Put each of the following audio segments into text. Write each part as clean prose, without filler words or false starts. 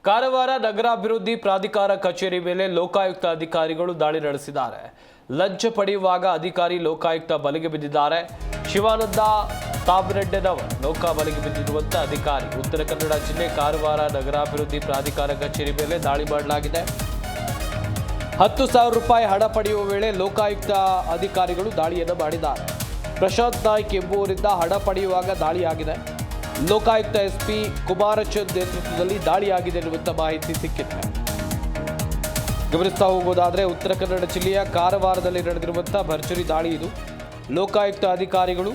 ಕಾರವಾರ ನಗರಾಭಿವೃದ್ಧಿ ಪ್ರಾಧಿಕಾರ ಕಚೇರಿ ಮೇಲೆ ಲೋಕಾಯುಕ್ತ ಅಧಿಕಾರಿಗಳು ದಾಳಿ ನಡೆಸಿದ್ದಾರೆ. ಲಂಚ ಪಡೆಯುವಾಗ ಅಧಿಕಾರಿ ಲೋಕಾಯುಕ್ತ ಬಲೆಗೆ ಬಿದ್ದಿದ್ದಾರೆ. ಶಿವಾನಂದ ತಾಬ್ರೆಡ್ಡಿನವರ್ ಲೋಕ ಬಲೆಗೆ ಬಿದ್ದಿರುವಂತ ಅಧಿಕಾರಿ. ಉತ್ತರ ಕನ್ನಡ ಜಿಲ್ಲೆ ಕಾರವಾರ ನಗರಾಭಿವೃದ್ಧಿ ಪ್ರಾಧಿಕಾರ ಕಚೇರಿ ಮೇಲೆ ದಾಳಿ ಮಾಡಲಾಗಿದೆ. 10,000 ರೂಪಾಯಿ ಹಣ ಪಡೆಯುವ ವೇಳೆ ಲೋಕಾಯುಕ್ತ ಅಧಿಕಾರಿಗಳು ದಾಳಿಯನ್ನು ಮಾಡಿದ್ದಾರೆ. ಪ್ರಶಾಂತ್ ನಾಯ್ಕ್ ಎಂಬುವರಿಂದ ಹಣ ಪಡೆಯುವಾಗ ದಾಳಿಯಾಗಿದೆ. ಲೋಕಾಯುಕ್ತ ಎಸ್ಪಿ ಕುಮಾರಚಂದ್ ನೇತೃತ್ವದಲ್ಲಿ ದಾಳಿಯಾಗಿದೆ ಎನ್ನುವಂತ ಮಾಹಿತಿ ಸಿಕ್ಕಿದೆ. ಗಮನಿಸ್ತಾ ಹೋಗೋದಾದ್ರೆ ಉತ್ತರ ಕನ್ನಡ ಜಿಲ್ಲೆಯ ಕಾರವಾರದಲ್ಲಿ ನಡೆದಿರುವಂತಹ ಭರ್ಜರಿ ದಾಳಿ ಇದು. ಲೋಕಾಯುಕ್ತ ಅಧಿಕಾರಿಗಳು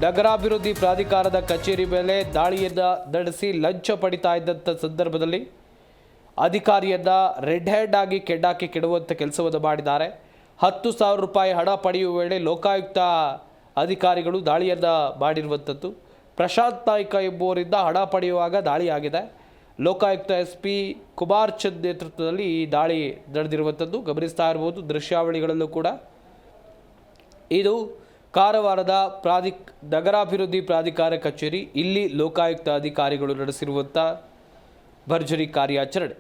ನಗರಾಭಿವೃದ್ಧಿ ಪ್ರಾಧಿಕಾರದ ಕಚೇರಿ ಮೇಲೆ ದಾಳಿಯನ್ನ ನಡೆಸಿ ಲಂಚ ಪಡಿತಾ ಇದ್ದಂಥ ಸಂದರ್ಭದಲ್ಲಿ ಅಧಿಕಾರಿಯನ್ನ ರೆಡ್ ಹ್ಯಾಂಡ್ ಆಗಿ ಕೆಡಾಕಿ ಕೆಡುವಂಥ ಕೆಲಸವನ್ನು ಮಾಡಿದ್ದಾರೆ. 10,000 ರೂಪಾಯಿ ಹಣ ಪಡೆಯುವ ವೇಳೆ ಲೋಕಾಯುಕ್ತ ಅಧಿಕಾರಿಗಳು ದಾಳಿಯನ್ನ ಮಾಡಿರುವಂಥದ್ದು. ಪ್ರಶಾಂತ್ ನಾಯ್ಕ ಎಂಬುವರಿಂದ ಹಣ ಪಡೆಯುವಾಗ ದಾಳಿಯಾಗಿದೆ. ಲೋಕಾಯುಕ್ತ ಎಸ್ಪಿ ಕುಮಾರ್ ಚಂದ್ ನೇತೃತ್ವದಲ್ಲಿ ಈ ದಾಳಿ ನಡೆದಿರುವಂಥದ್ದು ಗಮನಿಸ್ತಾ ಇರಬಹುದು ದೃಶ್ಯಾವಳಿಗಳಲ್ಲೂ ಕೂಡ. ಇದು ಕಾರವಾರದ ನಗರಾಭಿವೃದ್ಧಿ ಪ್ರಾಧಿಕಾರ ಕಚೇರಿ. ಇಲ್ಲಿ ಲೋಕಾಯುಕ್ತ ಅಧಿಕಾರಿಗಳು ನಡೆಸಿರುವಂಥ ಭರ್ಜರಿ ಕಾರ್ಯಾಚರಣೆ.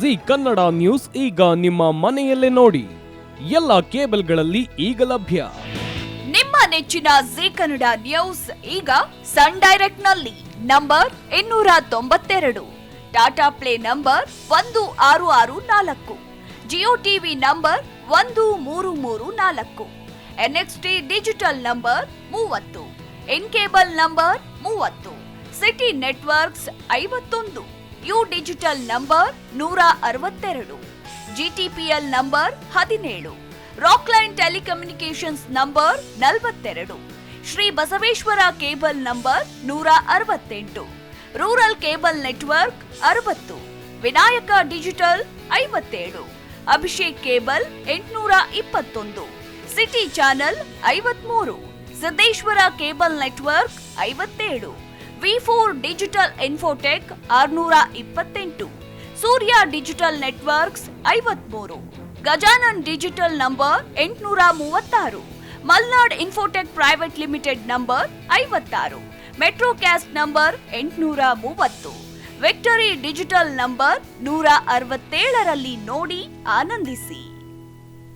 ಜಿ ಕನ್ನಡ ನ್ಯೂಸ್ ಈಗ ನಿಮ್ಮ ಮನೆಯಲ್ಲೇ ನೋಡಿ. ಎಲ್ಲ ಕೇಬಲ್ಗಳಲ್ಲಿ ಈಗ ಲಭ್ಯ. ನಿಮ್ಮ ನೆಚ್ಚಿನ ಜಿ ಕನ್ನಡ ನ್ಯೂಸ್ ಈಗ ಸನ್ ಡೈರೆಕ್ಟ್ ನಲ್ಲಿ number 292, Tata play number 1664, Jio TV number 1334, NXT digital number 30, in cable number 30, city networks 51, U digital number 162, GTPL number 17, Rockline telecommunications number 42, Shri Basaveshwara cable number 168, rural cable network 60, Vinayaka digital 57, Abhishek cable 821, city channel 53, Siddeshwara cable network 57, V4 digital Infotech 628, Surya digital networks 53, Gajanan digital number 836, Malnad Infotech private limited number 56, Metrocast number 830, Victory Digital number 167ರಲ್ಲಿ ನೋಡಿ ಆನಂದಿಸಿ.